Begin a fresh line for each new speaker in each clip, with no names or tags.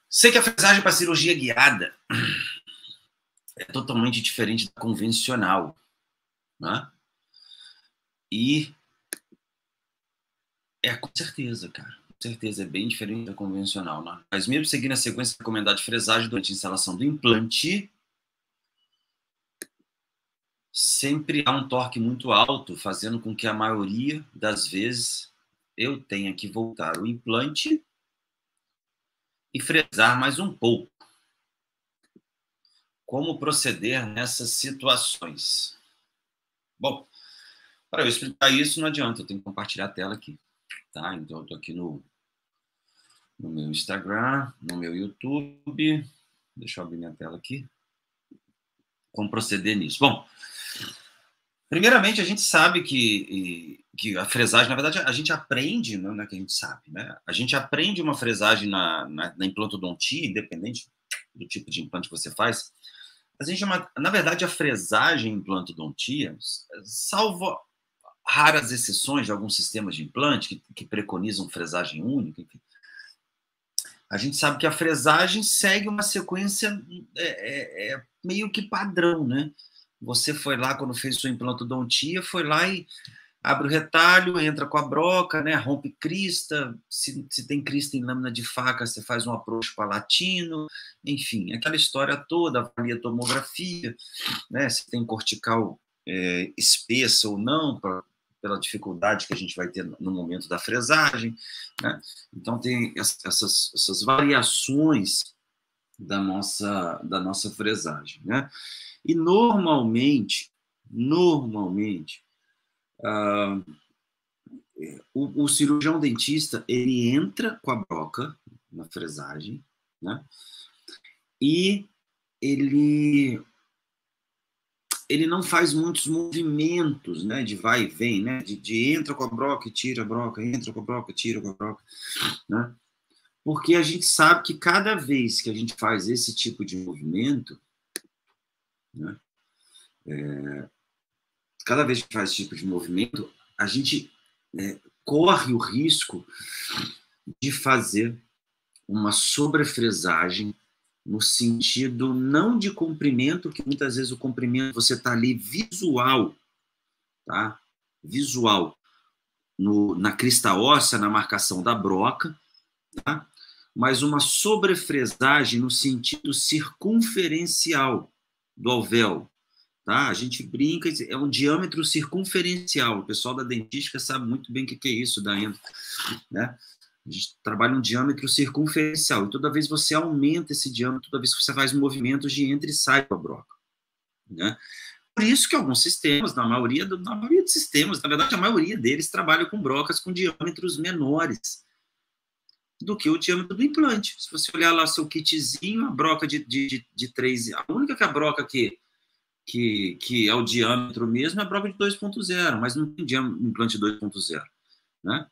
Sei que a fresagem para cirurgia guiada é totalmente diferente da convencional, né? E com certeza, cara. Com certeza é bem diferente da convencional, né? Mas mesmo seguindo a sequência recomendada de fresagem durante a instalação do implante, sempre há um torque muito alto, fazendo com que a maioria das vezes eu tenha que voltar o implante e fresar mais um pouco. Como proceder nessas situações? Bom, para eu explicar isso, não adianta, eu tenho que compartilhar a tela aqui, tá? Então, eu estou aqui no meu Instagram, no meu YouTube. Deixa eu abrir minha tela aqui. Como proceder nisso? Bom, primeiramente, a gente sabe que a fresagem, na verdade, a gente aprende, não é que a gente sabe, né? A gente aprende uma fresagem na implantodontia, independente do tipo de implante que você faz. A gente chama, na verdade, a fresagem em implantodontia, salvo raras exceções de alguns sistemas de implante que preconizam fresagem única, enfim, a gente sabe que a fresagem segue uma sequência meio que padrão, né? Você foi lá, quando fez sua implantodontia, foi lá e abre o retalho, entra com a broca, né? Rompe crista, se tem crista em lâmina de faca, você faz um approach palatino, enfim, aquela história toda, avalia a tomografia, né? Se tem cortical espessa ou não, pela dificuldade que a gente vai ter no momento da fresagem, né? Então tem essas variações da nossa fresagem, né? E normalmente o cirurgião dentista, ele entra com a broca na fresagem, né? E ele não faz muitos movimentos, né, de vai e vem, né, de entra com a broca e tira a broca, entra com a broca, tira com a broca, né? Porque a gente sabe que cada vez que a gente faz esse tipo de movimento, né, cada vez que faz esse tipo de movimento, a gente corre o risco de fazer uma sobrefresagem no sentido não de comprimento, que muitas vezes o comprimento você está ali visual, tá? Visual na crista óssea, na marcação da broca, tá? Mas uma sobrefresagem no sentido circunferencial do alvéolo. Tá? A gente brinca, é um diâmetro circunferencial. O pessoal da dentística sabe muito bem o que é isso, né? A gente trabalha um diâmetro circunferencial. E toda vez você aumenta esse diâmetro, toda vez que você faz movimentos de entra e sai com a broca, né? Por isso que alguns sistemas, na maioria dos sistemas, na verdade, a maioria deles trabalha com brocas com diâmetros menores do que o diâmetro do implante. Se você olhar lá seu kitzinho, a broca de 3, a única que a broca que é o diâmetro mesmo é a broca de 2.0, mas não tem implante 2.0, né?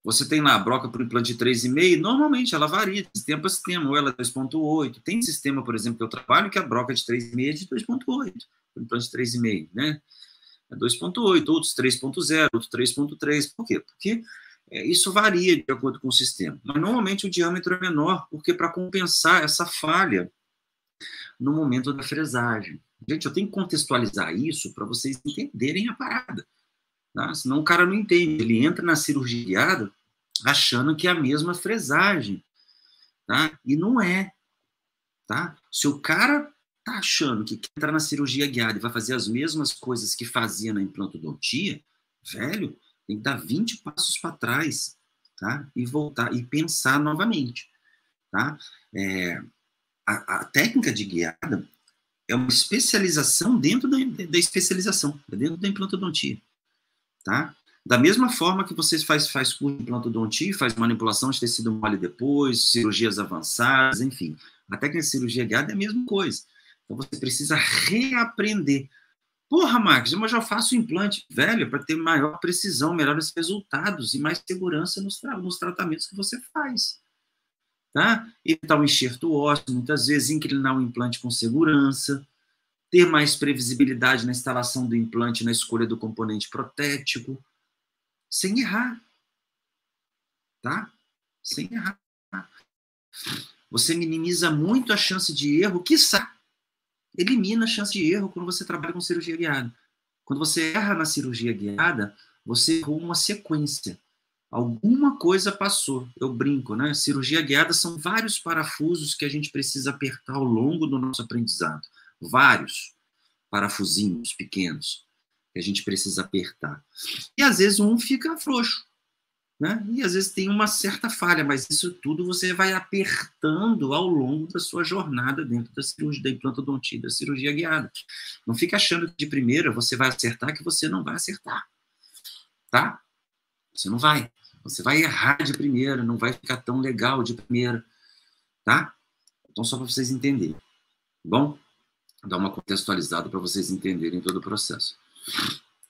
Você tem lá a broca para o implante de 3,5, normalmente ela varia de sistema para sistema, ou ela é 2.8. Tem sistema, por exemplo, que eu trabalho, que a broca de 3,5 é de 2.8, o implante de 3,5, né? É 2.8, outros 3.0, outros 3.3. Por quê? Porque isso varia de acordo com o sistema. Mas normalmente o diâmetro é menor, porque para compensar essa falha no momento da fresagem. Gente, eu tenho que contextualizar isso para vocês entenderem a parada. Tá? Senão o cara não entende. Ele entra na cirurgia guiada achando que é a mesma fresagem. Tá? E não é. Tá? Se o cara tá achando que quer entrar na cirurgia guiada e vai fazer as mesmas coisas que fazia na implantodontia, velho, tem que dar 20 passos para trás, tá? E voltar e pensar novamente, tá? A técnica de guiada é uma especialização dentro da especialização, dentro da implantodontia, tá? Da mesma forma que você faz curso de implantodontia, faz manipulação de tecido mole depois, cirurgias avançadas, enfim. A técnica de cirurgia guiada é a mesma coisa. Então você precisa reaprender. Porra, Marcos, mas eu já faço implante, velho, para ter maior precisão, melhores resultados e mais segurança nos tratamentos que você faz. Tá? Evitar o enxerto ósseo, muitas vezes, inclinar o implante com segurança, ter mais previsibilidade na instalação do implante, na escolha do componente protético, sem errar, tá? Sem errar. você minimiza muito a chance de erro, quiçá elimina a chance de erro quando você trabalha com cirurgia guiada. Quando você erra na cirurgia guiada, você errou uma sequência. Alguma coisa passou. Eu brinco, né? Cirurgia guiada são vários parafusos que a gente precisa apertar ao longo do nosso aprendizado. Vários parafusinhos pequenos que a gente precisa apertar. E às vezes um fica frouxo, né? E às vezes tem uma certa falha, mas isso tudo você vai apertando ao longo da sua jornada dentro da cirurgia, da implantodontia, da cirurgia guiada. Não fica achando que de primeira você vai acertar, que você não vai acertar, tá? Você não vai. Você vai errar de primeira, não vai ficar tão legal de primeira, tá? Então, só para vocês entenderem, tá bom? Vou dar uma contextualizada para vocês entenderem todo o processo.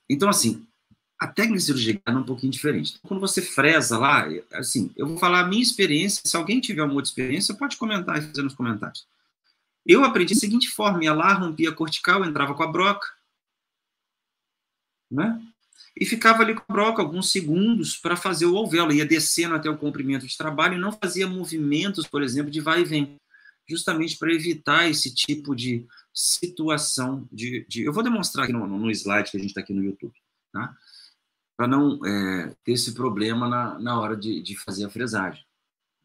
Então, assim, a técnica de cirurgia guiada é um pouquinho diferente. Então, quando você fresa lá, assim, eu vou falar a minha experiência. Se alguém tiver uma outra experiência, pode comentar e fazer nos comentários. Eu aprendi da seguinte forma: ia lá, rompia a cortical, entrava com a broca, né? E ficava ali com a broca alguns segundos para fazer o alvéolo. Ia descendo até o comprimento de trabalho e não fazia movimentos, por exemplo, de vai e vem. Justamente para evitar esse tipo de situação Eu vou demonstrar aqui no slide que a gente está aqui no YouTube, tá? Para não ter esse problema na hora de fazer a fresagem,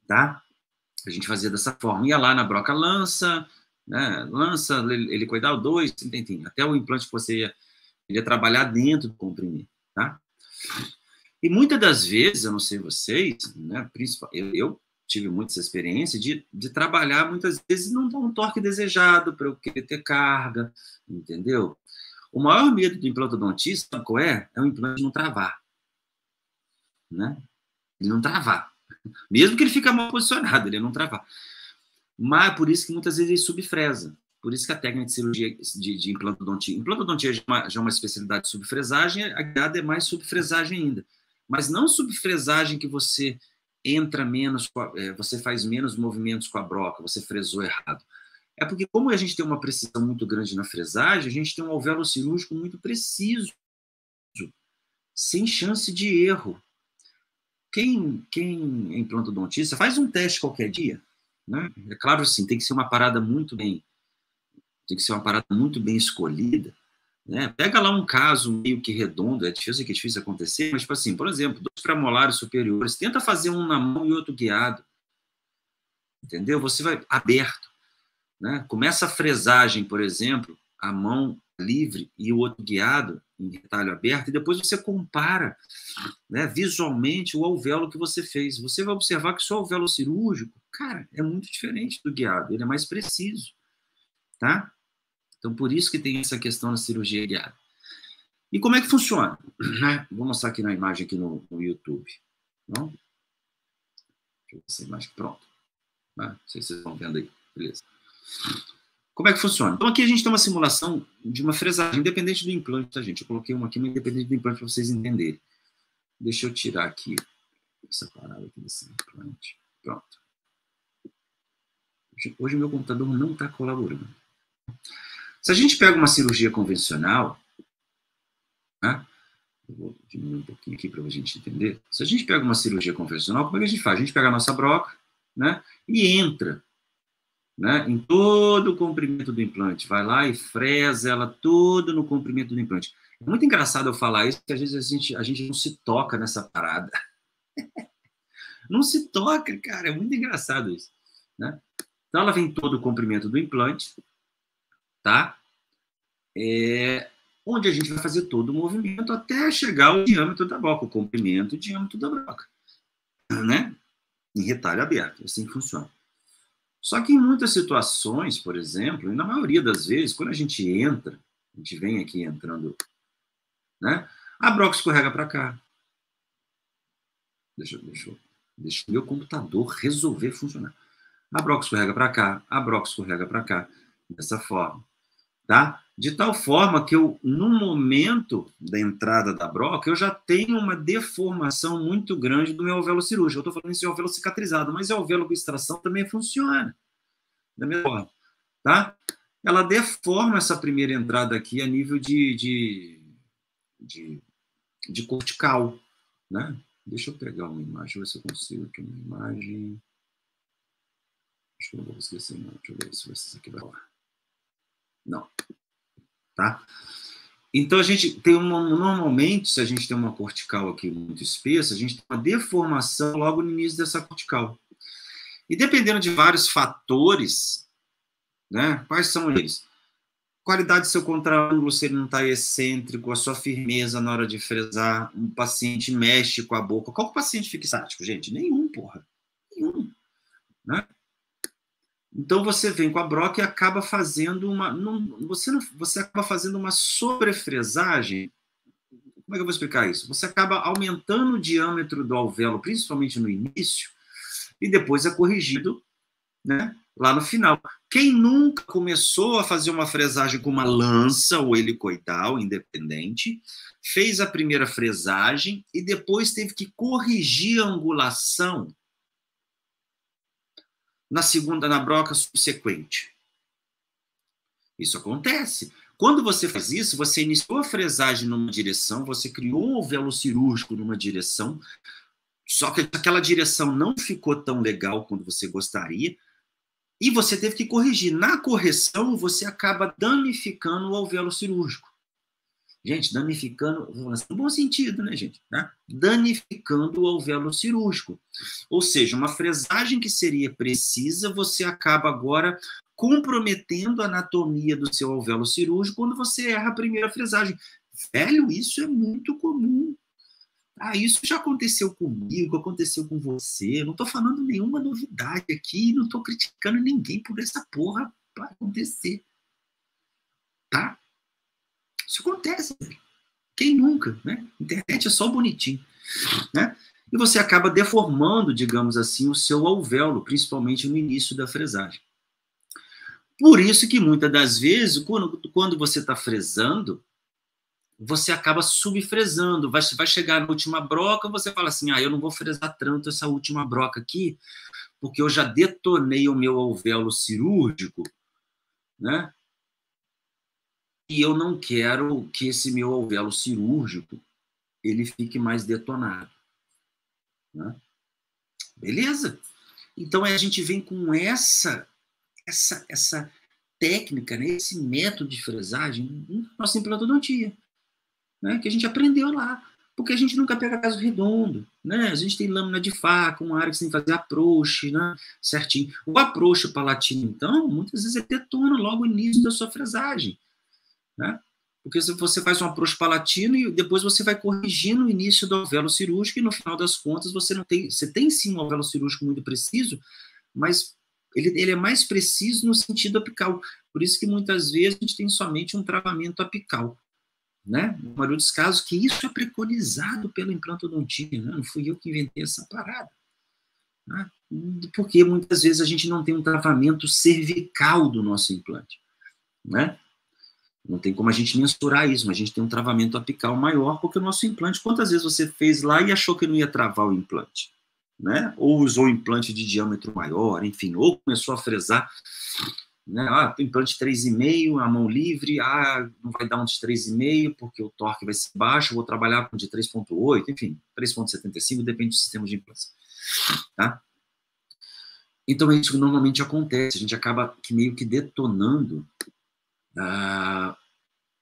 tá? A gente fazia dessa forma. Ia lá na broca lança, né? Lança, helicoidal 2, enfim, até o implante que você ia trabalhar dentro do comprimento, tá? E muitas das vezes, eu não sei vocês, né? Eu tive muita experiência de trabalhar, muitas vezes, não dar um torque desejado para eu querer ter carga, entendeu? O maior medo do implantodontista, sabe qual é? É o implante não travar, né? Ele não travar. Mesmo que ele fique mal posicionado, ele não travar. Mas por isso que muitas vezes ele subfresa. Por isso que a técnica de cirurgia de implantodontia... Implantodontia já é uma especialidade de subfresagem, a guiada é mais subfresagem ainda. Mas não subfresagem que você entra menos, você faz menos movimentos com a broca, você fresou errado. É porque, como a gente tem uma precisão muito grande na fresagem, a gente tem um alvéolo cirúrgico muito preciso, sem chance de erro. Quem é implantodontista, faz um teste qualquer dia, né? É claro, assim, tem que ser uma parada muito bem escolhida, né? Pega lá um caso meio que redondo, é difícil acontecer, mas, tipo assim, por exemplo, 2 premolares superiores, tenta fazer um na mão e outro guiado, entendeu? Você vai aberto, né? Começa a fresagem, por exemplo, a mão livre e o outro guiado, em retalho aberto, e depois você compara, né, visualmente o alvéolo que você fez. Você vai observar que o seu alvéolo cirúrgico, cara, é muito diferente do guiado, ele é mais preciso, tá? Então, por isso que tem essa questão da cirurgia guiada. E como é que funciona? Vou mostrar aqui na imagem aqui no YouTube. Não? Deixa eu ver essa imagem. Pronto. Não sei se vocês estão vendo aí. Beleza. Como é que funciona? Então, aqui a gente tem uma simulação de uma fresagem, independente do implante, tá, gente? Eu coloquei uma aqui, mas independente do implante, para vocês entenderem. Deixa eu tirar aqui essa parada aqui desse implante. Pronto. Hoje o meu computador não está colaborando. Se a gente pega uma cirurgia convencional, né? Eu vou diminuir um pouquinho aqui para a gente entender. Se a gente pega uma cirurgia convencional, como é que a gente faz? A gente pega a nossa broca, né? E entra, né, em todo o comprimento do implante. Vai lá e fresa ela todo no comprimento do implante. É muito engraçado eu falar isso, porque às vezes a gente não se toca nessa parada. Não se toca, cara. É muito engraçado isso, né? Então, ela vem todo o comprimento do implante, tá? Onde a gente vai fazer todo o movimento até chegar ao diâmetro da broca, o comprimento e o diâmetro da broca, né? Em retalho aberto, assim que funciona. Só que em muitas situações, por exemplo, e na maioria das vezes, quando a gente entra, a gente vem aqui entrando, né? A broca escorrega para cá. Deixa o meu computador resolver funcionar. A broca escorrega para cá, a broca escorrega para cá, dessa forma, tá? De tal forma que eu, no momento da entrada da broca, eu já tenho uma deformação muito grande do meu alvéolo cirúrgico. Eu estou falando em alvéolo cicatrizado, mas o alvéolo com extração também funciona da mesma forma, tá? Ela deforma essa primeira entrada aqui a nível de cortical, né? Deixa eu pegar uma imagem, ver se eu consigo aqui uma imagem. Acho que eu não vou esquecer, não. Deixa eu ver se isso aqui vai lá. Não. Tá? Então, a gente tem normalmente, se a gente tem uma cortical aqui muito espessa, a gente tem uma deformação logo no início dessa cortical. E dependendo de vários fatores, né? Quais são eles? Qualidade do seu contraângulo, se ele não está excêntrico, a sua firmeza na hora de fresar, um paciente mexe com a boca. Qual que o paciente fica estático, gente? Nenhum, porra. Nenhum. Né? Então você vem com a broca e acaba fazendo você acaba fazendo uma sobrefresagem. Como é que eu vou explicar isso? Você acaba aumentando o diâmetro do alvéolo, principalmente no início, e depois é corrigido, né, lá no final. Quem nunca começou a fazer uma fresagem com uma lança ou helicoidal independente, fez a primeira fresagem e depois teve que corrigir a angulação na broca subsequente. Isso acontece. Quando você faz isso, você iniciou a fresagem numa direção, você criou um alvéolo cirúrgico numa direção, só que aquela direção não ficou tão legal quanto você gostaria, e você teve que corrigir. Na correção, você acaba danificando o alvéolo cirúrgico. Gente, danificando, no bom sentido, né, gente? Tá? Danificando o alvéolo cirúrgico. Ou seja, uma fresagem que seria precisa, você acaba agora comprometendo a anatomia do seu alvéolo cirúrgico quando você erra a primeira fresagem. Velho, isso é muito comum. Ah, isso já aconteceu comigo, aconteceu com você. Eu não estou falando nenhuma novidade aqui, não estou criticando ninguém por essa porra para acontecer. Tá? Isso acontece. Quem nunca, né? Internet é só bonitinho, né? E você acaba deformando, digamos assim, o seu alvéolo, principalmente no início da fresagem. Por isso que muitas das vezes, quando você está fresando, você acaba subfresando, vai chegar na última broca, você fala assim, eu não vou fresar tanto essa última broca aqui, porque eu já detonei o meu alvéolo cirúrgico, né? E eu não quero que esse meu alvéolo cirúrgico ele fique mais detonado. Né? Beleza? Então a gente vem com essa técnica, né? Esse método de fresagem na nossa implantodontia, né? Que a gente aprendeu lá. Porque a gente nunca pega caso redondo, né? A gente tem lâmina de faca, uma área que você tem que fazer approach, né? Certinho. O approach palatino, então, muitas vezes ele detona logo no início da sua fresagem, né? Porque você faz um approach palatino e depois você vai corrigindo o início do alvéolo cirúrgico e no final das contas você tem sim um alvéolo cirúrgico muito preciso, mas ele é mais preciso no sentido apical. Por isso que muitas vezes a gente tem somente um travamento apical. Né? Na maioria dos casos, que isso é preconizado pela implantodontia, né? Não fui eu que inventei essa parada. Né? Porque muitas vezes a gente não tem um travamento cervical do nosso implante. Né? Não tem como a gente mensurar isso, mas a gente tem um travamento apical maior, porque o nosso implante, quantas vezes você fez lá e achou que não ia travar o implante? Né? Ou usou o implante de diâmetro maior, enfim, ou começou a fresar, né? Implante 3,5, a mão livre, não vai dar um de 3,5 porque o torque vai ser baixo, vou trabalhar com de 3,8, enfim, 3,75, depende do sistema de implante. Tá? Então, é isso que normalmente acontece, a gente acaba meio que detonando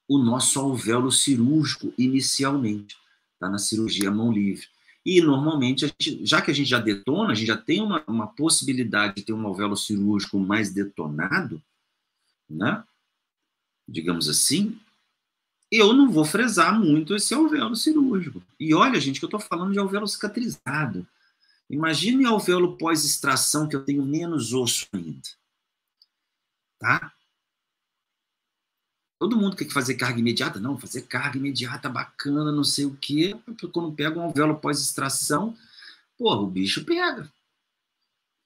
o nosso alvéolo cirúrgico inicialmente, tá? Na cirurgia mão livre. E, normalmente, já que a gente já detona, a gente já tem uma possibilidade de ter um alvéolo cirúrgico mais detonado, né? Digamos assim, eu não vou fresar muito esse alvéolo cirúrgico. E olha, gente, que eu estou falando de alvéolo cicatrizado. Imagine o alvéolo pós-extração, que eu tenho menos osso ainda. Tá? Todo mundo quer fazer carga imediata? Não, fazer carga imediata bacana, não sei o quê. Quando pega um alvéolo pós-extração, porra, o bicho pega.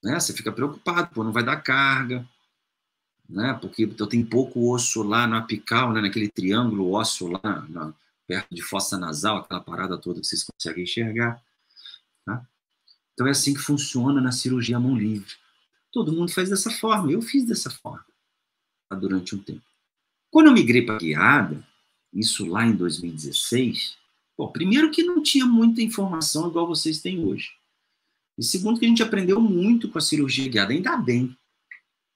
Né? Você fica preocupado, não vai dar carga. Né? Porque eu tenho pouco osso lá no apical, né? Naquele triângulo ósseo lá, perto de fossa nasal, aquela parada toda que vocês conseguem enxergar. Tá? Então é assim que funciona na cirurgia mão livre. Todo mundo faz dessa forma, eu fiz dessa forma durante um tempo. Quando eu migrei para guiada, isso lá em 2016, primeiro que não tinha muita informação igual vocês têm hoje. E segundo que a gente aprendeu muito com a cirurgia guiada, ainda bem.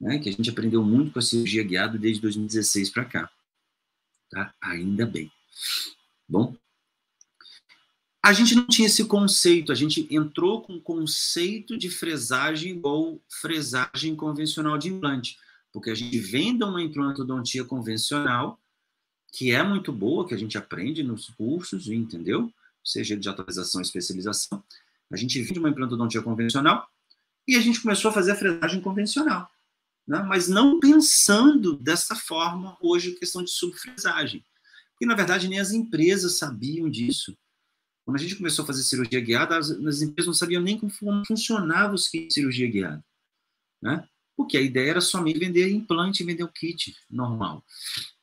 né, que a gente aprendeu muito com a cirurgia guiada desde 2016 para cá. Tá? Ainda bem. Bom, a gente não tinha esse conceito, a gente entrou com o conceito de fresagem igual fresagem convencional de implante, porque a gente vem de uma implantodontia convencional, que é muito boa, que a gente aprende nos cursos, entendeu? Seja de atualização e especialização. A gente vem de uma implantodontia convencional e a gente começou a fazer a fresagem convencional, né? Mas não pensando dessa forma hoje, questão de subfresagem. Porque, na verdade, nem as empresas sabiam disso. Quando a gente começou a fazer cirurgia guiada, as empresas não sabiam nem como funcionava os kits de cirurgia guiada, né? Porque a ideia era somente vender implante e vender o kit normal.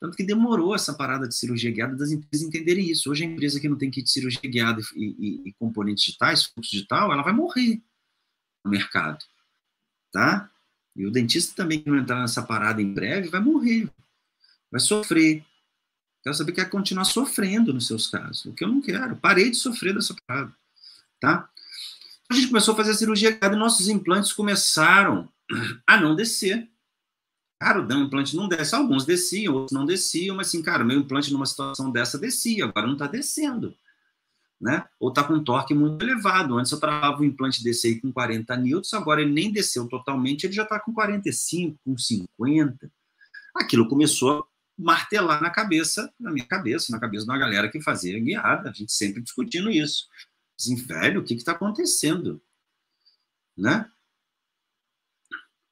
Tanto que demorou essa parada de cirurgia guiada das empresas entenderem isso. Hoje a empresa que não tem kit de cirurgia guiada e componentes digitais, fluxo digital, ela vai morrer no mercado, tá? E o dentista também que não entrar nessa parada em breve vai morrer, vai sofrer. Quero saber que quer continuar sofrendo nos seus casos, o que eu não quero. Parei de sofrer dessa parada, tá? A gente começou a fazer a cirurgia guiada e nossos implantes começaram a não descer. Cara, o implante não desce. Alguns desciam, outros não desciam, mas assim, cara, meu implante numa situação dessa descia, agora não está descendo, né? Ou está com um torque muito elevado. Antes eu travava o implante descer com 40 newtons, agora ele nem desceu totalmente, ele já está com 45, com 50. Aquilo começou a martelar na cabeça, na minha cabeça, na cabeça de uma galera que fazia guiada, a gente sempre discutindo isso. Assim, velho, o que está acontecendo? Né?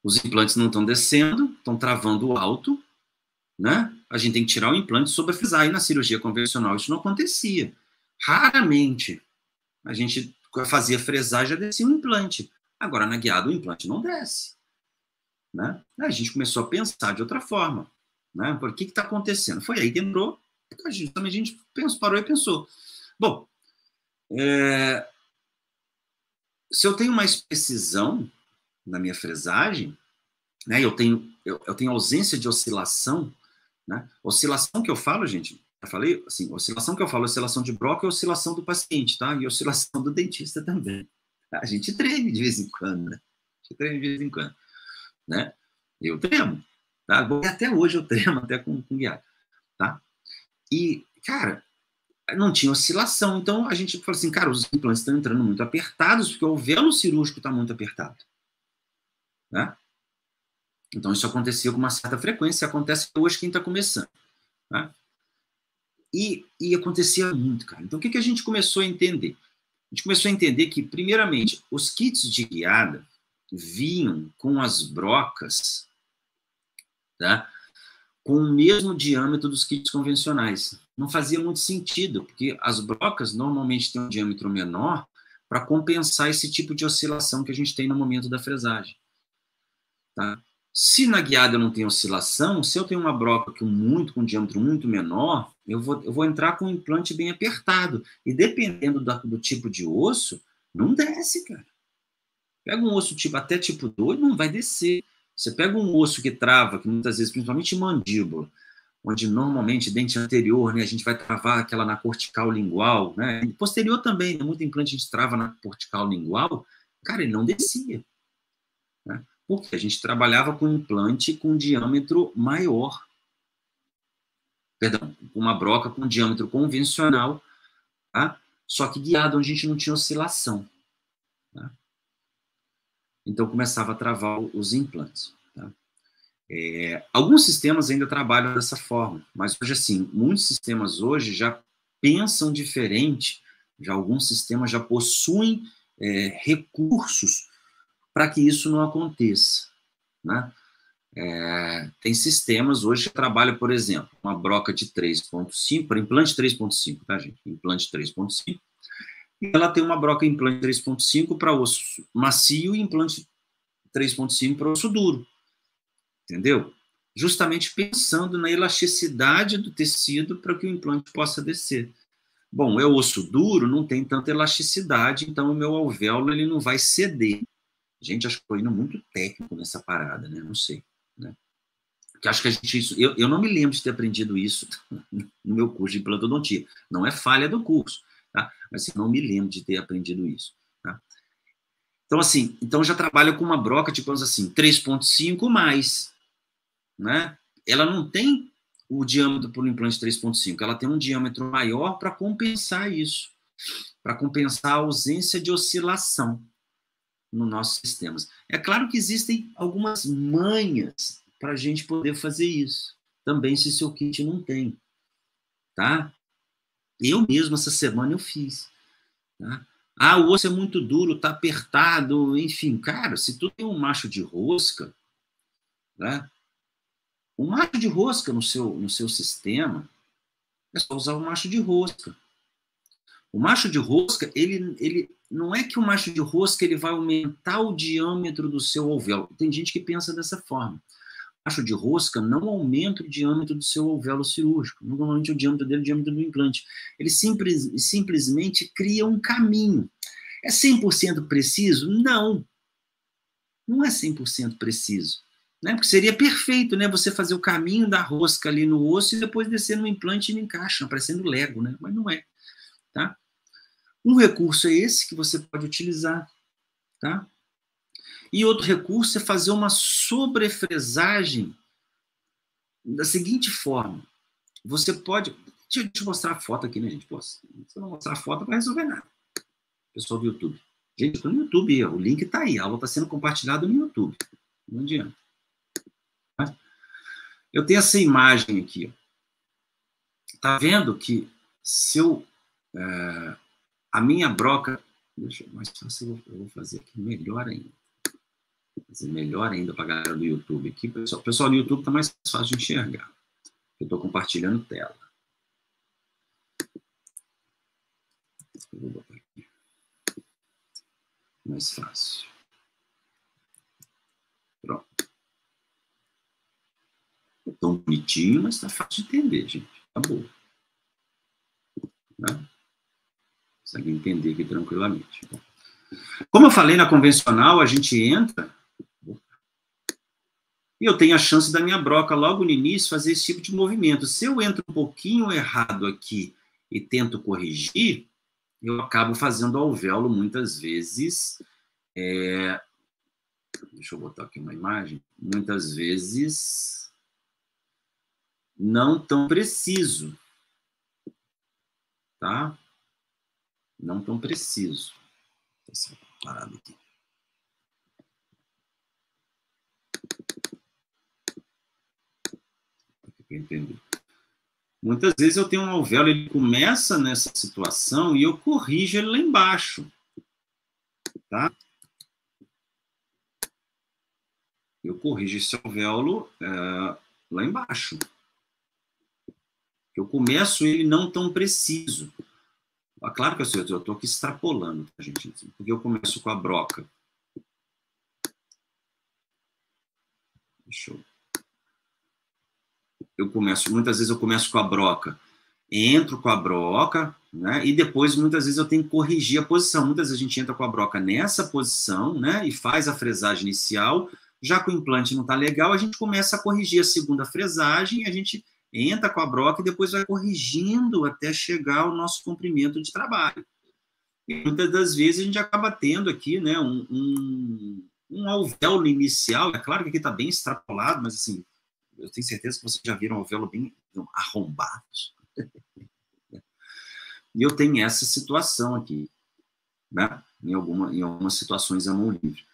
Os implantes não estão descendo, estão travando alto, né? A gente tem que tirar o implante sobre a frisar. E na cirurgia convencional isso não acontecia. Raramente a gente fazia fresar e já descia o implante. Agora, na guiada, o implante não desce, né? A gente começou a pensar de outra forma, né? Por que está acontecendo? Foi aí que entrou, porque a gente parou e pensou. Bom, se eu tenho mais precisão na minha fresagem, né, eu tenho ausência de oscilação, né? Oscilação que eu falo, gente, já falei, assim, oscilação que eu falo, oscilação de Broca é oscilação do paciente, tá? E oscilação do dentista também. A gente treme de vez em quando, né? A gente treme de vez em quando, né? Eu tremo, tá? Até hoje eu tremo, até com guiado, tá? E, cara, não tinha oscilação, então a gente falou assim, cara, os implantes estão entrando muito apertados, porque o velo cirúrgico está muito apertado, né? Então, isso acontecia com uma certa frequência, acontece hoje quem está começando, né? E acontecia muito, cara. Então, o que a gente começou a entender? A gente começou a entender que, primeiramente, os kits de guiada vinham com as brocas, tá? Com o mesmo diâmetro dos kits convencionais. Não fazia muito sentido, porque as brocas normalmente têm um diâmetro menor para compensar esse tipo de oscilação que a gente tem no momento da fresagem, tá? Se na guiada eu não tenho oscilação, se eu tenho uma broca com um diâmetro muito menor, eu vou entrar com um implante bem apertado. E dependendo do tipo de osso, não desce, cara. Pega um osso até tipo 2, não vai descer. Você pega um osso que trava, que muitas vezes, principalmente mandíbula, onde normalmente dente anterior, né, a gente vai travar aquela na cortical lingual, né? Posterior também, né, muito implante a gente trava na cortical lingual, cara, ele não descia, né? Porque a gente trabalhava com implante com diâmetro maior. Perdão, uma broca com diâmetro convencional, tá? Só que guiado, onde a gente não tinha oscilação, tá? Então começava a travar os implantes, tá? Alguns sistemas ainda trabalham dessa forma, mas hoje, assim, muitos sistemas hoje já pensam diferente, já alguns sistemas já possuem recursos para que isso não aconteça, né? Tem sistemas hoje que trabalham, por exemplo, uma broca de 3.5, para implante 3.5, tá, gente? Implante 3.5, e ela tem uma broca implante 3.5 para osso macio e implante 3.5 para osso duro, entendeu? Justamente pensando na elasticidade do tecido para que o implante possa descer. Bom, osso duro, não tem tanta elasticidade, então o meu alvéolo ele não vai ceder. Gente, acho que estou indo muito técnico nessa parada, né? Não sei, né? Porque acho que a gente... Eu não me lembro de ter aprendido isso no meu curso de implantodontia. Não é falha do curso, tá? Mas assim, não me lembro de ter aprendido isso, tá? Então, assim, então já trabalha com uma broca, tipo assim, 3,5 mais, né? Ela não tem o diâmetro por um implante 3,5, ela tem um diâmetro maior para compensar isso, para compensar a ausência de oscilação nos nossos sistemas. É claro que existem algumas manhas para a gente poder fazer isso, também se seu kit não tem, tá? Eu mesmo, essa semana, eu fiz, tá? Ah, o osso é muito duro, tá apertado, enfim, cara, se tu tem um macho de rosca, né? Um macho de rosca no seu sistema, é só usar o macho de rosca. O macho de rosca, ele não é que o macho de rosca ele vai aumentar o diâmetro do seu alvéolo. Tem gente que pensa dessa forma. O macho de rosca não aumenta o diâmetro do seu alvéolo cirúrgico. Normalmente o diâmetro dele é o diâmetro do implante. Ele simplesmente cria um caminho. É 100% preciso? Não. Não é 100% preciso. Né? Porque seria perfeito, né? Você fazer o caminho da rosca ali no osso e depois descer no implante e no encaixe, parecendo Lego, né? Mas não é. Tá? Um recurso é esse que você pode utilizar. Tá? E outro recurso é fazer uma sobrefresagem da seguinte forma. Você pode... Deixa eu mostrar a foto aqui, né, gente? Pô, se eu não mostrar a foto, não vai resolver nada. Pessoal do YouTube. Gente, estou no YouTube, o link está aí. A aula está sendo compartilhada no YouTube. Não adianta. Eu tenho essa imagem aqui. Tá vendo que se eu... a minha broca... Deixa eu mais fácil, eu vou fazer aqui melhor ainda. Fazer melhor ainda para a galera do YouTube aqui. O pessoal do YouTube está mais fácil de enxergar. Eu estou compartilhando tela. Eu vou botar aqui. Mais fácil. Pronto. É tão bonitinho, mas está fácil de entender, gente. Tá bom. Né? Consegue entender aqui tranquilamente. Bom. Como eu falei, na convencional, a gente entra e eu tenho a chance da minha broca logo no início fazer esse tipo de movimento. Se eu entro um pouquinho errado aqui e tento corrigir, eu acabo fazendo alvéolo muitas vezes. Deixa eu botar aqui uma imagem. Muitas vezes não tão preciso. Tá? Não tão preciso. Vou parado aqui. Entender. Muitas vezes eu tenho um alvéolo, ele começa nessa situação e eu corrijo ele lá embaixo. Tá? Eu corrijo esse alvéolo lá embaixo. Eu começo ele não tão preciso. Claro que eu estou aqui extrapolando, tá, gente? Porque eu começo com a broca. Deixa eu começo, muitas vezes eu começo com a broca, entro com a broca, né? E depois, muitas vezes, eu tenho que corrigir a posição. Muitas vezes a gente entra com a broca nessa posição, né? E faz a fresagem inicial. Já que o implante não está legal, a gente começa a corrigir a segunda fresagem, a gente entra com a broca e depois vai corrigindo até chegar ao nosso comprimento de trabalho. E muitas das vezes a gente acaba tendo aqui, né, um alvéolo inicial. É claro que aqui está bem extrapolado, mas assim, eu tenho certeza que vocês já viram alvéolo bem arrombados. E eu tenho essa situação aqui, né? Em algumas situações a mão livre.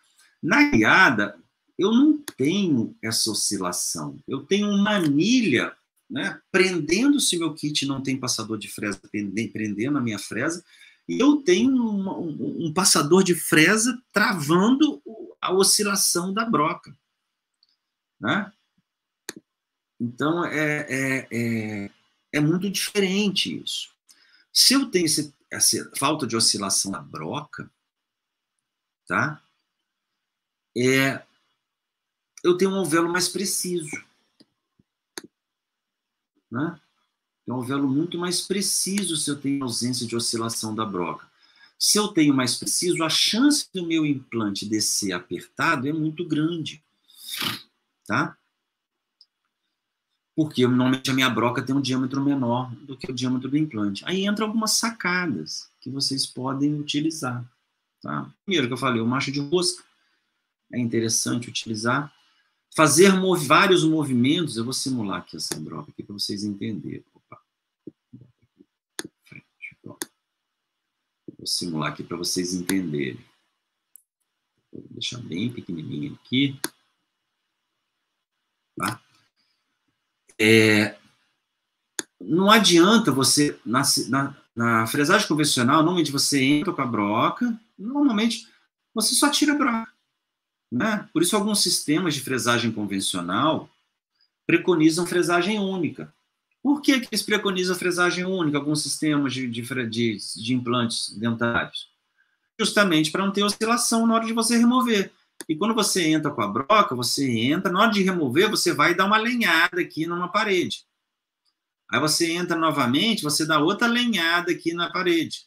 Na guiada, eu não tenho essa oscilação. Eu tenho uma anilha, né, prendendo se meu kit não tem passador de fresa, prendendo a minha fresa, e eu tenho um passador de fresa travando a oscilação da broca. Né? Então, é muito diferente isso. Se eu tenho essa falta de oscilação da broca, tá? Eu tenho um alvéolo mais preciso. Né? É um alvéolo muito mais preciso se eu tenho ausência de oscilação da broca. Se eu tenho mais preciso, a chance do meu implante descer apertado é muito grande. Tá? Porque normalmente a minha broca tem um diâmetro menor do que o diâmetro do implante. Aí entram algumas sacadas que vocês podem utilizar. Tá? Primeiro que eu falei, o macho de rosca é interessante utilizar. Fazer vários movimentos, eu vou simular aqui essa broca aqui para vocês entenderem. Opa. Vou simular aqui para vocês entenderem. Vou deixar bem pequenininho aqui. Tá? Não adianta você, na fresagem convencional, normalmente você entra com a broca, normalmente você só tira a broca. Né? Por isso, alguns sistemas de fresagem convencional preconizam fresagem única. Por que eles preconizam fresagem única, alguns sistemas de implantes dentários? Justamente para não ter oscilação na hora de você remover. E quando você entra com a broca, você entra, na hora de remover, você vai dar uma lenhada aqui numa parede. Aí você entra novamente, você dá outra lenhada aqui na parede.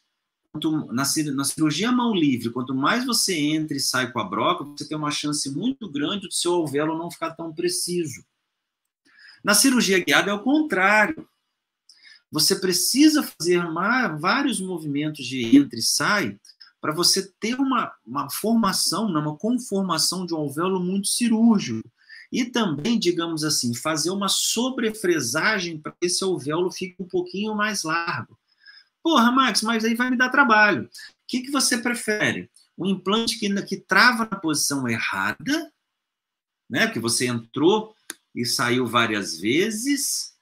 Na cirurgia mão livre, quanto mais você entra e sai com a broca, você tem uma chance muito grande do seu alvéolo não ficar tão preciso. Na cirurgia guiada é o contrário. Você precisa fazer vários movimentos de entra e sai para você ter uma formação, uma conformação de um alvéolo muito cirúrgico. E também, digamos assim, fazer uma sobrefresagem para que esse alvéolo fique um pouquinho mais largo. Porra, Max, mas aí vai me dar trabalho. O que você prefere? Um implante que trava na posição errada, né? Porque você entrou e saiu várias vezes,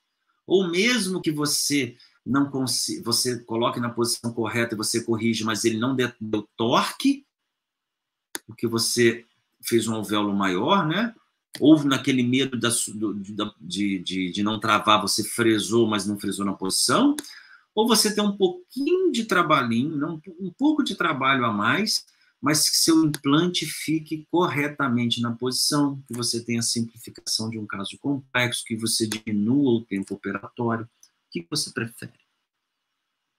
ou mesmo que você não consiga, você coloque na posição correta e você corrige, mas ele não deu torque, porque você fez um alvéolo maior, né? Ou naquele medo de não travar, você fresou, mas não fresou na posição. Ou você tem um pouquinho de trabalhinho, um pouco de trabalho a mais, mas que seu implante fique corretamente na posição, que você tenha a simplificação de um caso complexo, que você diminua o tempo operatório. O que você prefere?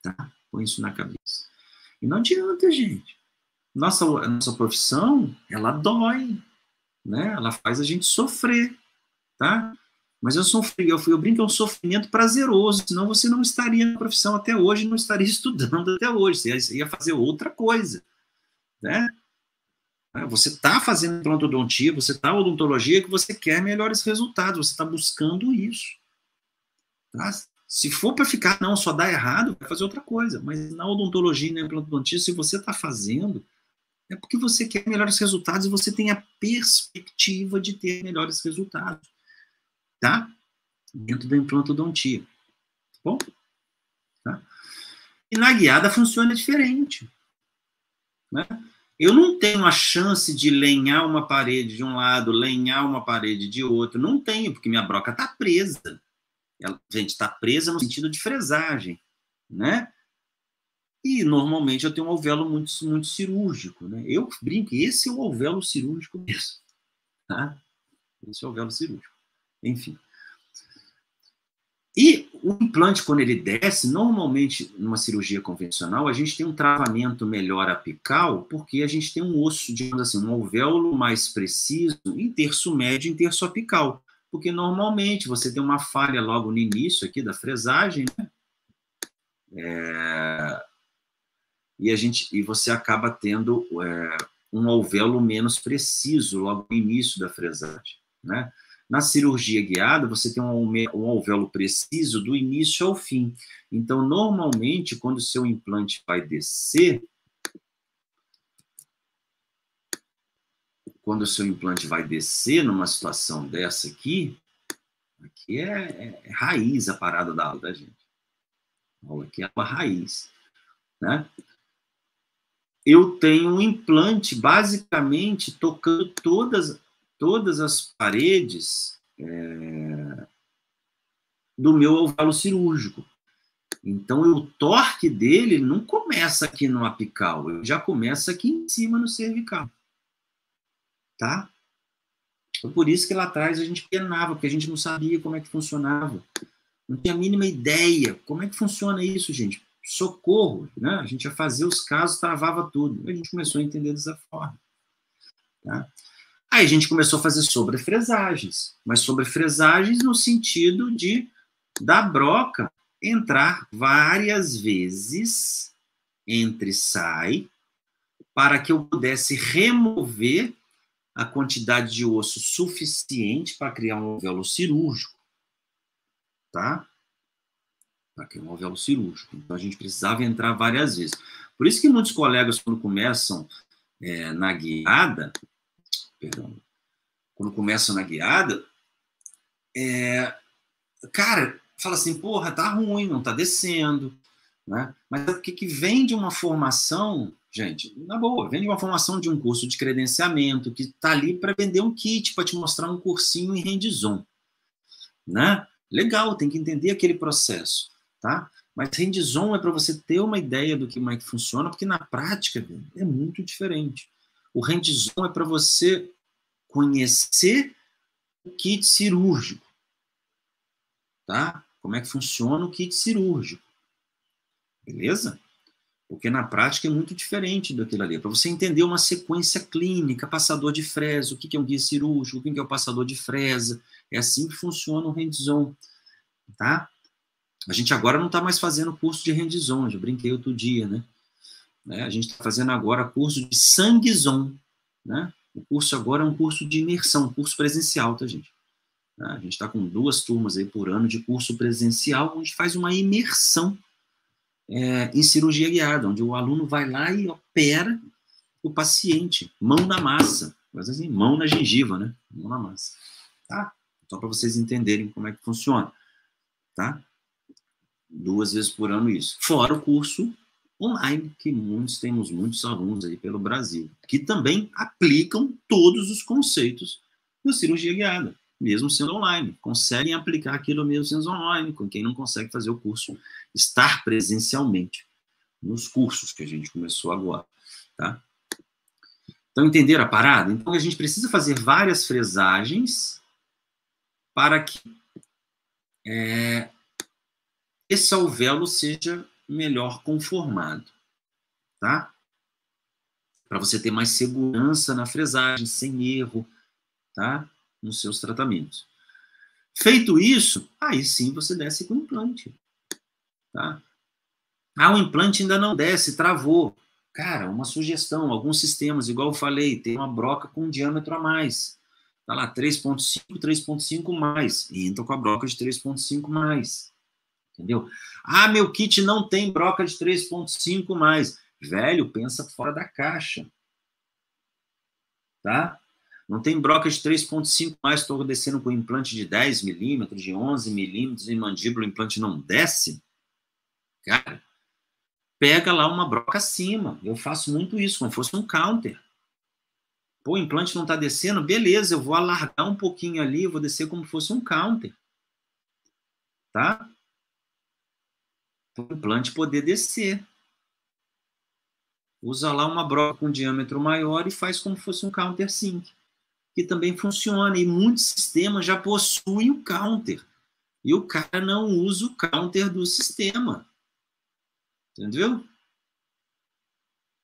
Tá? Põe isso na cabeça. E não adianta, gente. Nossa profissão, ela dói, né? Ela faz a gente sofrer, tá? Mas eu brinco, é um sofrimento prazeroso, senão você não estaria na profissão até hoje, não estaria estudando até hoje, você ia fazer outra coisa, né? Você está fazendo implantodontia, você está odontologia, que você quer melhores resultados, você está buscando isso. Tá? Se for para ficar, não, só dá errado, vai fazer outra coisa. Mas na odontologia e na implantodontia, se você está fazendo, é porque você quer melhores resultados e você tem a perspectiva de ter melhores resultados. Tá? Dentro da implantodontia. Tá bom? Tá? E na guiada funciona diferente. Né? Eu não tenho a chance de lenhar uma parede de um lado, lenhar uma parede de outro. Não tenho, porque minha broca está presa. Ela, gente, está presa no sentido de fresagem. Né? E normalmente eu tenho um alvéolo muito, muito cirúrgico. Né? Eu brinco, esse é o alvéolo cirúrgico mesmo. Tá? Esse é o alvéolo cirúrgico. Enfim. E o implante, quando ele desce, normalmente, numa cirurgia convencional, a gente tem um travamento melhor apical, porque a gente tem um osso, digamos assim, um alvéolo mais preciso em terço médio e em terço apical. Porque, normalmente, você tem uma falha logo no início aqui da fresagem, né? E você acaba tendo um alvéolo menos preciso logo no início da fresagem, né? Na cirurgia guiada, você tem um alvéolo preciso do início ao fim. Então, normalmente, quando o seu implante vai descer, numa situação dessa aqui é raiz a parada da aula, tá, gente? A aula aqui é a raiz, né? Eu tenho um implante, basicamente, tocando todas as paredes do meu alvéolo cirúrgico. Então, o torque dele não começa aqui no apical, ele já começa aqui em cima no cervical. Tá? Então, por isso que lá atrás a gente penava, porque a gente não sabia como é que funcionava. Não tinha a mínima ideia. Como é que funciona isso, gente? Socorro, né? A gente ia fazer os casos, travava tudo. A gente começou a entender dessa forma. Tá? Aí a gente começou a fazer sobrefresagens, mas sobrefresagens no sentido da broca entrar várias vezes, entra e sai, para que eu pudesse remover a quantidade de osso suficiente para criar um alvéolo cirúrgico, tá? Para criar um alvéolo cirúrgico. Então, a gente precisava entrar várias vezes. Por isso que muitos colegas, quando começam na guiada, cara, fala assim, porra, tá ruim, não tá descendo, né? Mas o que vem de uma formação, gente, na boa, vem de uma formação de um curso de credenciamento, que tá ali para vender um kit, para te mostrar um cursinho em Rendizon, né? Legal, tem que entender aquele processo, tá? Mas Rendizon é para você ter uma ideia do que como é que funciona, porque na prática é muito diferente. O Rendizon é para você conhecer o kit cirúrgico, tá? Como é que funciona o kit cirúrgico, beleza? Porque na prática é muito diferente daquilo ali. Para você entender uma sequência clínica, passador de fresa, o que é um guia cirúrgico, o que é o passador de fresa, é assim que funciona o Rendizon, tá? A gente agora não está mais fazendo curso de Rendizon, já brinquei outro dia, né? A gente está fazendo agora curso de Sanguezon, né? O curso agora é um curso de imersão, curso presencial, tá, gente? A gente está com 2 turmas aí por ano de curso presencial, onde faz uma imersão em cirurgia guiada, onde o aluno vai lá e opera o paciente, mão na massa, mas assim, mão na gengiva, né? Mão na massa, tá? Só para vocês entenderem como é que funciona, tá? 2 vezes por ano isso. Fora o curso online, que temos muitos alunos aí pelo Brasil, que também aplicam todos os conceitos da cirurgia guiada, mesmo sendo online. Conseguem aplicar aquilo mesmo sendo online, com quem não consegue fazer o curso, estar presencialmente nos cursos que a gente começou agora, tá? Então, entenderam a parada? Então, a gente precisa fazer várias fresagens para que esse alvéolo seja melhor conformado, tá? Para você ter mais segurança na fresagem, sem erro, tá? Nos seus tratamentos. Feito isso, aí sim você desce com o implante, tá? O implante ainda não desce, travou. Cara, uma sugestão, alguns sistemas, igual eu falei, tem uma broca com um diâmetro a mais. Tá lá, 3.5, 3.5 mais. E entra com a broca de 3.5 mais. Entendeu? Meu kit não tem broca de 3.5 mais. Velho, pensa fora da caixa. Tá? Não tem broca de 3.5 mais, estou descendo com implante de 10 milímetros, de 11 milímetros, em mandíbula o implante não desce. Cara, pega lá uma broca acima. Eu faço muito isso, como se fosse um counter. Pô, o implante não está descendo? Beleza, eu vou alargar um pouquinho ali, eu vou descer como se fosse um counter. Tá? Para o implante poder descer. Usa lá uma broca com diâmetro maior e faz como se fosse um counter sync, que também funciona. E muitos sistemas já possuem o counter. E o cara não usa o counter do sistema. Entendeu?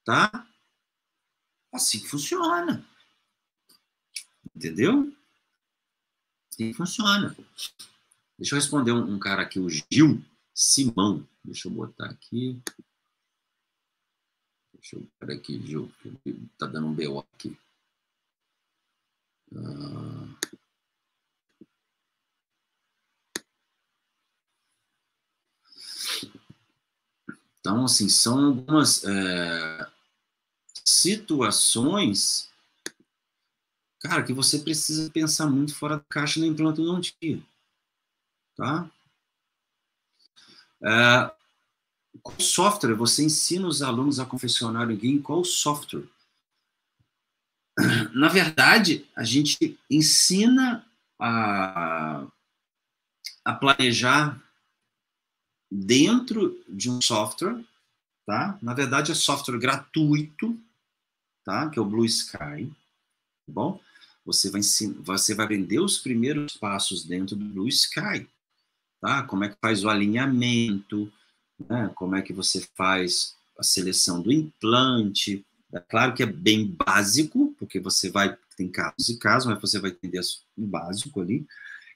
Tá? Assim que funciona. Entendeu? Assim que funciona. Deixa eu responder um cara aqui, o Gil Simão. Deixa eu botar aqui. Deixa eu ver aqui, Gil. Tá dando um BO aqui. Então, assim, são algumas situações, cara, que você precisa pensar muito fora da caixa no implantodontia, tá? Qual software você ensina os alunos a confeccionar o guia? Qual software? Na verdade, a gente ensina a planejar dentro de um software, tá? Na verdade, é software gratuito, tá? Que é o Blue Sky, tá bom? Você vai aprender os primeiros passos dentro do Blue Sky, tá? Como é que faz o alinhamento, né? Como é que você faz a seleção do implante. É claro que é bem básico, porque você tem casos e casos, mas você vai entender o básico ali.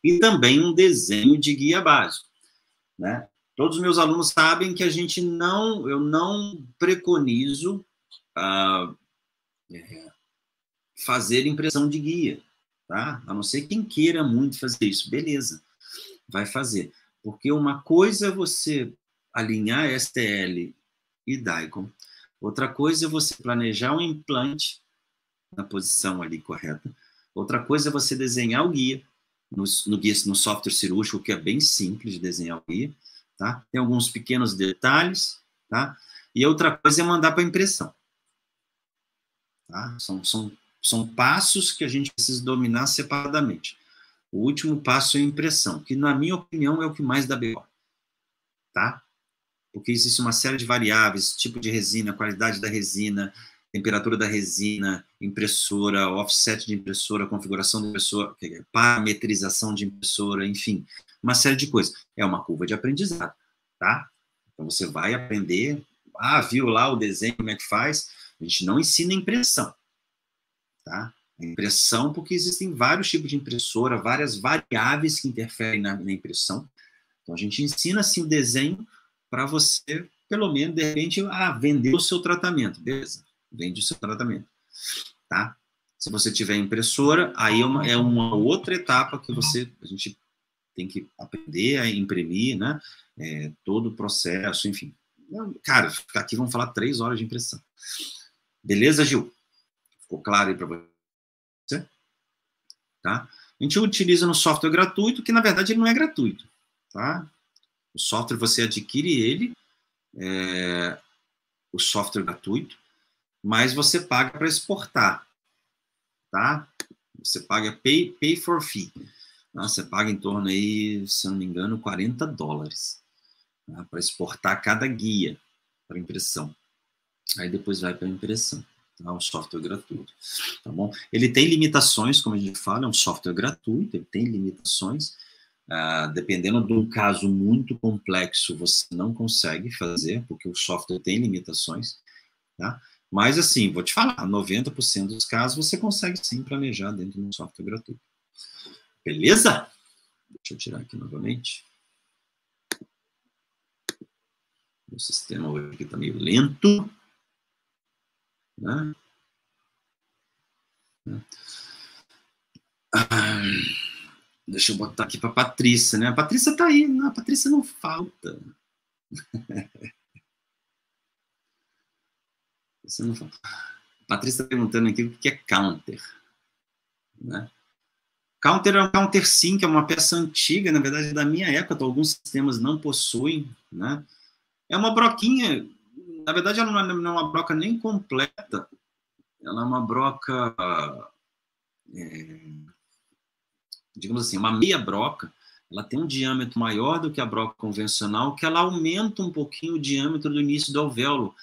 E também um desenho de guia básico, né? Todos os meus alunos sabem que eu não preconizo fazer impressão de guia, tá? A não ser quem queira muito fazer isso, beleza, vai fazer. Porque uma coisa é você alinhar STL e Daikon, outra coisa é você planejar um implante na posição ali correta, outra coisa é você desenhar o guia, no software cirúrgico, que é bem simples de desenhar o guia, tá? Tem alguns pequenos detalhes, tá? E outra coisa é mandar para impressão. Tá? São passos que a gente precisa dominar separadamente. O último passo é a impressão, que, na minha opinião, é o que mais dá BO. Tá? Porque existe uma série de variáveis, tipo de resina, qualidade da resina, temperatura da resina, impressora, offset de impressora, configuração da impressora, parametrização de impressora, enfim, uma série de coisas. É uma curva de aprendizado, tá? Então, você vai aprender, viu lá o desenho, como é que faz? A gente não ensina impressão, tá? A impressão, porque existem vários tipos de impressora, várias variáveis que interferem na impressão. Então, a gente ensina, assim, o desenho para você, pelo menos, de repente, vender o seu tratamento. Beleza, vende o seu tratamento, tá? Se você tiver impressora, aí é uma outra etapa que a gente tem que aprender a imprimir, né? Todo o processo, enfim. Cara, aqui vamos falar 3 horas de impressão. Beleza, Gil? Ficou claro aí para você? Tá? A gente utiliza no software gratuito, que na verdade ele não é gratuito, tá? O software você adquire ele, o software gratuito, mas você paga para exportar, tá? Você paga pay for fee. Tá? Você paga em torno aí, se eu não me engano, $40, tá? Para exportar cada guia para impressão. Aí depois vai para impressão. Tá? Um software gratuito, tá bom? Ele tem limitações, como a gente fala, é um software gratuito, ele tem limitações. Dependendo de um caso muito complexo, você não consegue fazer, porque o software tem limitações, tá? Mas, assim, vou te falar, 90% dos casos você consegue sim planejar dentro de um software gratuito. Beleza? Deixa eu tirar aqui novamente. O sistema hoje aqui está meio lento. Né? Deixa eu botar aqui para a Patrícia, né? A Patrícia está aí, a Patrícia não falta. Você não falta. A Patrícia está perguntando aqui o que é counter. Né? Counter é um counter sim, que é uma peça antiga, na verdade, da minha época, alguns sistemas não possuem. Né? É uma broquinha, na verdade, ela não é uma broca nem completa, ela é uma broca, digamos assim, uma meia broca. Ela tem um diâmetro maior do que a broca convencional, que ela aumenta um pouquinho o diâmetro do início do alvéolo,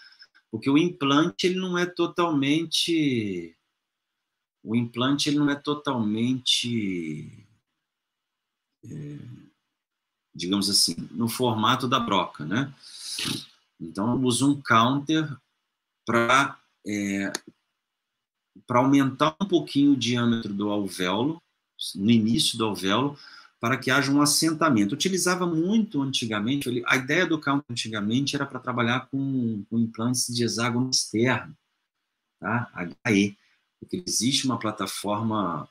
porque o implante ele não é totalmente, digamos assim, no formato da broca, né? Então, eu uso um counter para aumentar um pouquinho o diâmetro do alvéolo, no início do alvéolo, para que haja um assentamento. Eu utilizava muito antigamente, a ideia do counter antigamente era para trabalhar com implantes de hexágono externo, tá? HE, porque existe uma plataforma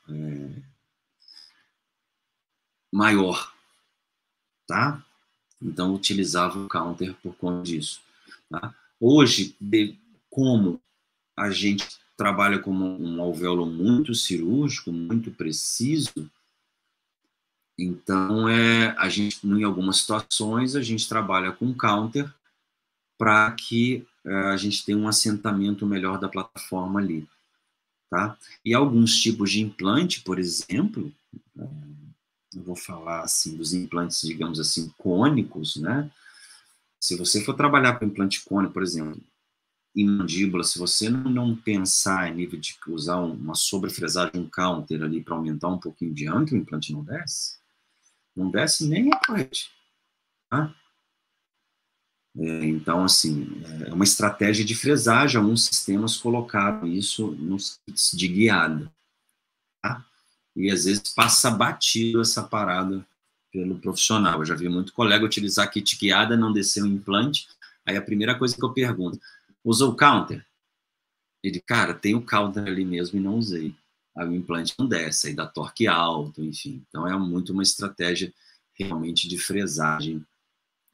maior, tá? Então, eu utilizava o counter por conta disso. Tá? Hoje, como a gente trabalha com um alvéolo muito cirúrgico, muito preciso, então, a gente, em algumas situações, a gente trabalha com counter para que a gente tenha um assentamento melhor da plataforma ali. Tá? E alguns tipos de implante, por exemplo, eu vou falar assim dos implantes, digamos assim, cônicos, né? Se você for trabalhar com implante cônico, por exemplo, em mandíbula, se você não pensar em nível de usar uma sobrefresagem, um counter ali para aumentar um pouquinho de diâmetro, o implante não desce. Não desce nem a corrente. Tá? Então, assim, é uma estratégia de fresagem. Alguns sistemas colocaram isso nos kits de guiada. Tá? E, às vezes, passa batido essa parada pelo profissional. Eu já vi muito colega utilizar kit guiada, não descer o implante. Aí, a primeira coisa que eu pergunto, usou o counter? Ele, cara, tem o counter ali mesmo e não usei. Aí o implante não desce, aí dá torque alto, enfim. Então é muito uma estratégia realmente de fresagem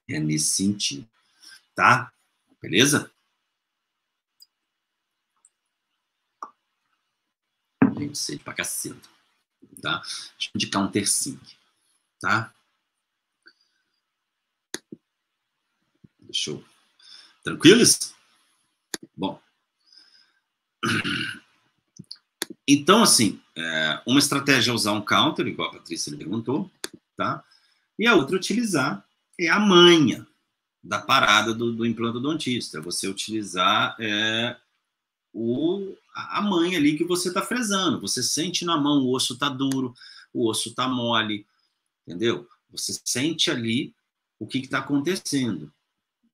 nesse sentido, tá? Beleza? Gente, sei pra caceta, tá? Deixa eu indicar um countersink, tá? Deixa eu... Tranquilos? Bom. Então, assim, uma estratégia é usar um counter, igual a Patrícia perguntou, tá? E a outra utilizar é a manha da parada do implantodontista. Você utilizar a manha ali que você está fresando. Você sente na mão, o osso está duro, o osso está mole, entendeu? Você sente ali o que está acontecendo,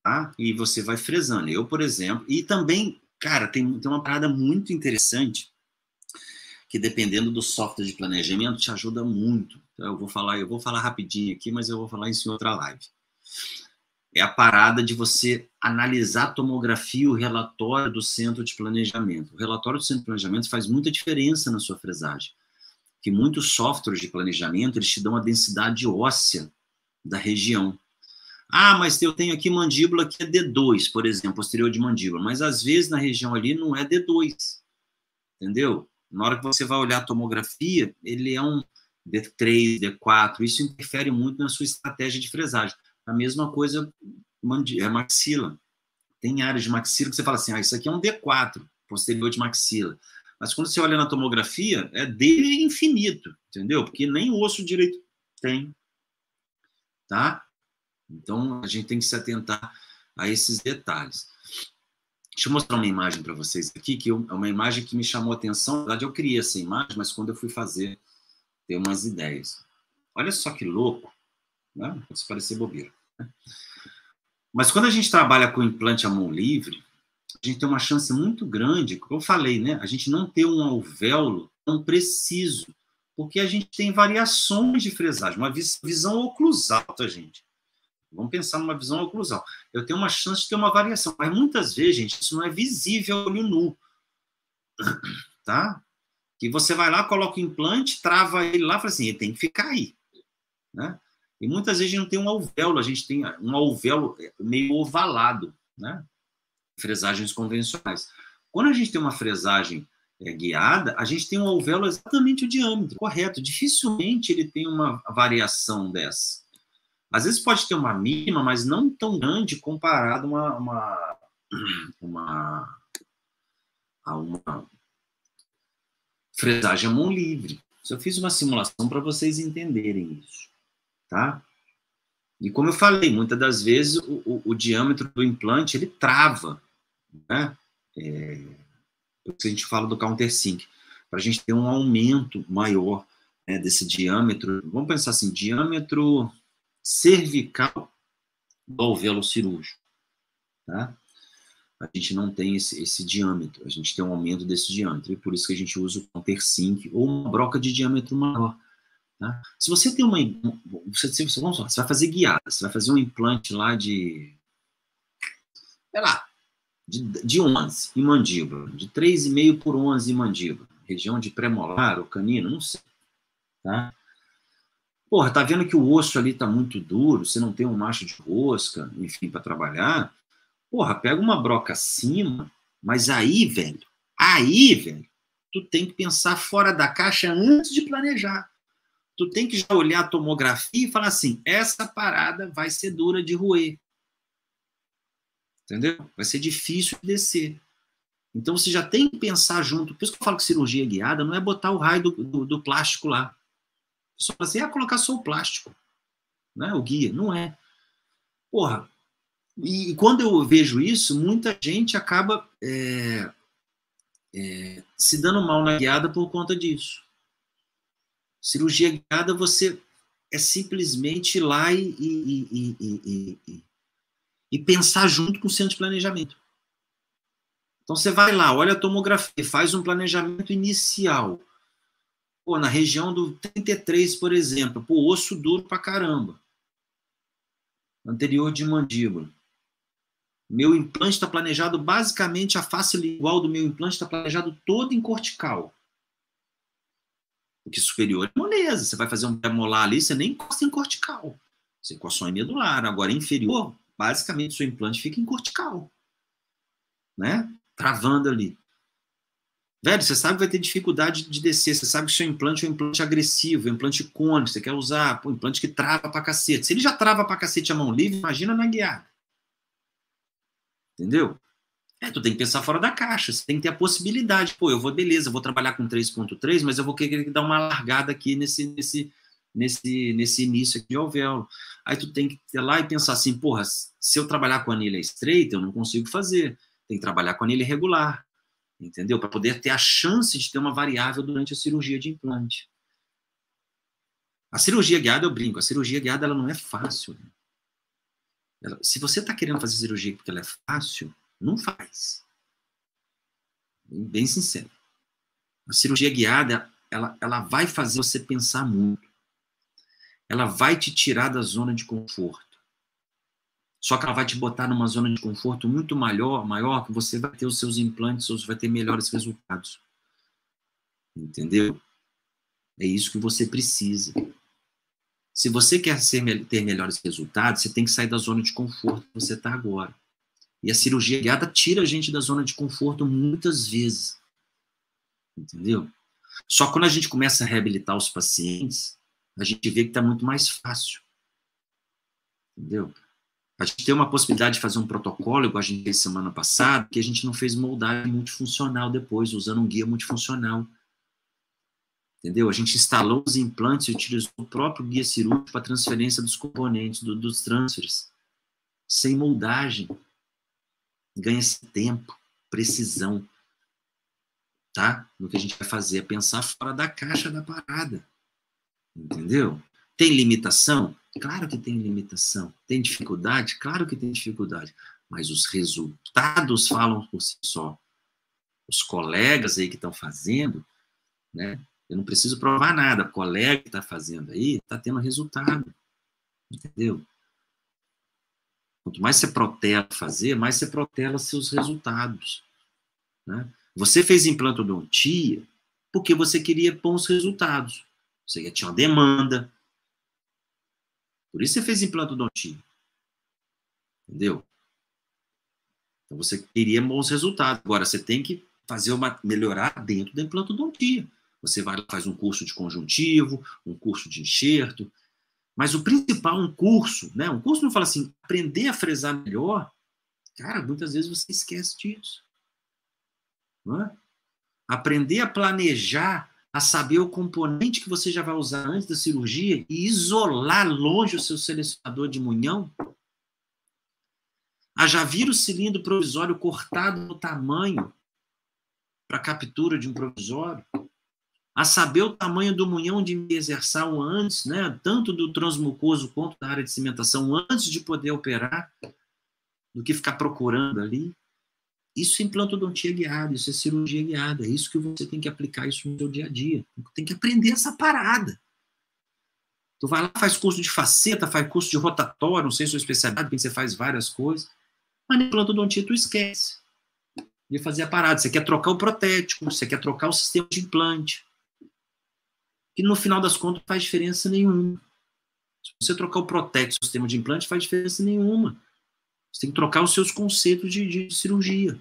tá? E você vai fresando. Eu, por exemplo, e também, cara, tem uma parada muito interessante que dependendo do software de planejamento te ajuda muito. Então, eu vou falar rapidinho aqui, mas eu vou falar isso em outra live. É a parada de você analisar a tomografia e o relatório do centro de planejamento. O relatório do centro de planejamento faz muita diferença na sua fresagem, que muitos softwares de planejamento eles te dão a densidade óssea da região. Ah, mas eu tenho aqui mandíbula que é D2, por exemplo, posterior de mandíbula, mas às vezes na região ali não é D2, entendeu? Na hora que você vai olhar a tomografia, ele é um D3, D4, isso interfere muito na sua estratégia de fresagem. A mesma coisa é maxila. Tem áreas de maxila que você fala assim, isso aqui é um D4, posterior de maxila. Mas quando você olha na tomografia, é D infinito, entendeu? Porque nem o osso direito tem, tá? Então, a gente tem que se atentar a esses detalhes. Deixa eu mostrar uma imagem para vocês aqui, que é uma imagem que me chamou a atenção. Na verdade, eu criei essa imagem, mas quando eu fui fazer, deu umas ideias. Olha só que louco, né? Pode parecer bobeira, né? Mas quando a gente trabalha com implante à mão livre, a gente tem uma chance muito grande, como eu falei, né? A gente não ter um alvéolo tão preciso, porque a gente tem variações de fresagem, uma visão oclusal, tá, gente? Vamos pensar numa visão oclusal. Eu tenho uma chance de ter uma variação, mas muitas vezes, gente, isso não é visível ao olho nu, tá? Que você vai lá, coloca o implante, trava ele lá, fala assim, ele tem que ficar aí, né? E muitas vezes a gente não tem um alvéolo, a gente tem um alvéolo meio ovalado, né? Fresagens convencionais. Quando a gente tem uma fresagem guiada, a gente tem um alvéolo exatamente o diâmetro, correto. Dificilmente ele tem uma variação dessa. Às vezes pode ter uma mínima, mas não tão grande comparado a uma fresagem à mão livre. Eu fiz uma simulação para vocês entenderem isso, tá? E como eu falei, muitas das vezes o diâmetro do implante ele trava, né? Por isso a gente fala do countersink, para a gente ter um aumento maior, né, desse diâmetro. Vamos pensar assim, diâmetro cervical do alvéolo cirúrgico, tá? A gente não tem esse diâmetro, a gente tem um aumento desse diâmetro, e por isso que a gente usa o countersink ou uma broca de diâmetro maior, tá? Se você tem vamos lá, você vai fazer guiada, você vai fazer um implante lá de, sei lá, de 11 em mandíbula, de 3,5 por 11 em mandíbula, região de premolar ou canino, não sei, tá? Porra, tá vendo que o osso ali tá muito duro, você não tem um macho de rosca, enfim, para trabalhar. Porra, pega uma broca acima, mas aí, velho, tu tem que pensar fora da caixa antes de planejar. Tu tem que já olhar a tomografia e falar assim, essa parada vai ser dura de roer. Entendeu? Vai ser difícil de descer. Então você já tem que pensar junto. Por isso que eu falo que cirurgia guiada não é botar o raio do plástico lá. Só assim, colocar só o plástico, né? O guia. Não é. Porra. E quando eu vejo isso, muita gente acaba se dando mal na guiada por conta disso. Cirurgia guiada, você é simplesmente ir lá e pensar junto com o centro de planejamento. Então você vai lá, olha a tomografia, faz um planejamento inicial. Pô, na região do 33, por exemplo, pô, osso duro pra caramba. Anterior de mandíbula. Meu implante está planejado basicamente, a face lingual do meu implante está planejado todo em cortical. Porque superior é moleza. Você vai fazer um pré-molar ali, você nem encosta em cortical. Você encosta em medular. Agora, inferior, basicamente, seu implante fica em cortical. Né? Travando ali. Velho, você sabe que vai ter dificuldade de descer. Você sabe que o seu implante é um implante agressivo, é um implante cônico. Você quer usar um implante que trava pra cacete. Se ele já trava pra cacete a mão livre, imagina na guiada. Entendeu? Tu tem que pensar fora da caixa. Você tem que ter a possibilidade. Pô, beleza, eu vou trabalhar com 3.3, mas eu vou querer dar uma largada aqui nesse início aqui de alvéolo. Aí tu tem que ir lá e pensar assim, porra, se eu trabalhar com anilha estreita, eu não consigo fazer. Tem que trabalhar com anilha regular. Entendeu? Para poder ter a chance de ter uma variável durante a cirurgia de implante. A cirurgia guiada, eu brinco, a cirurgia guiada ela não é fácil. Se você está querendo fazer cirurgia porque ela é fácil, não faz. Bem sincero. A cirurgia guiada, ela vai fazer você pensar muito. Ela vai te tirar da zona de conforto. Só que ela vai te botar numa zona de conforto muito maior, que você vai ter os seus implantes, ou você vai ter melhores resultados. Entendeu? É isso que você precisa. Se você quer ter melhores resultados, você tem que sair da zona de conforto que você está agora. E a cirurgia guiada tira a gente da zona de conforto muitas vezes. Entendeu? Só quando a gente começa a reabilitar os pacientes, a gente vê que está muito mais fácil. Entendeu? A gente tem uma possibilidade de fazer um protocolo, igual a gente fez semana passada, que a gente não fez moldagem multifuncional depois, usando um guia multifuncional. Entendeu? A gente instalou os implantes e utilizou o próprio guia cirúrgico para transferência dos componentes, dos transfers. Sem moldagem. Ganha-se tempo, precisão. Tá? No que a gente vai fazer é pensar fora da caixa da parada. Entendeu? Tem limitação? Claro que tem limitação. Tem dificuldade? Claro que tem dificuldade. Mas os resultados falam por si só. Os colegas aí que estão fazendo, né? Eu não preciso provar nada. O colega que está fazendo aí está tendo resultado. Entendeu? Quanto mais você protela fazer, mais você protela seus resultados. Né? Você fez implantodontia porque você queria bons resultados. Você tinha uma demanda. Por isso você fez implantodontia. Entendeu? Então você queria bons resultados. Agora você tem que melhorar dentro da implantodontia. Você vai lá, faz um curso de conjuntivo, um curso de enxerto. Mas o principal, um curso, né? Um curso não fala assim, aprender a fresar melhor. Cara, muitas vezes você esquece disso. Não é? Aprender a planejar, a saber o componente que você já vai usar antes da cirurgia e isolar longe o seu selecionador de munhão. A já vir o cilindro provisório cortado no tamanho para captura de um provisório. A saber o tamanho do munhão de exerçal antes, né, tanto do transmucoso quanto da área de cimentação, antes de poder operar, do que ficar procurando ali. Isso é implantodontia guiada, isso é cirurgia guiada, é isso que você tem que aplicar isso no seu dia a dia. Tem que aprender essa parada. Tu vai lá, faz curso de faceta, faz curso de rotatório, não sei sua especialidade, porque você faz várias coisas, mas na implantodontia tu esquece de fazer a parada. Você quer trocar o protético, você quer trocar o sistema de implante, que no final das contas não faz diferença nenhuma. Se você trocar o protético, o sistema de implante, não faz diferença nenhuma. Você tem que trocar os seus conceitos de cirurgia.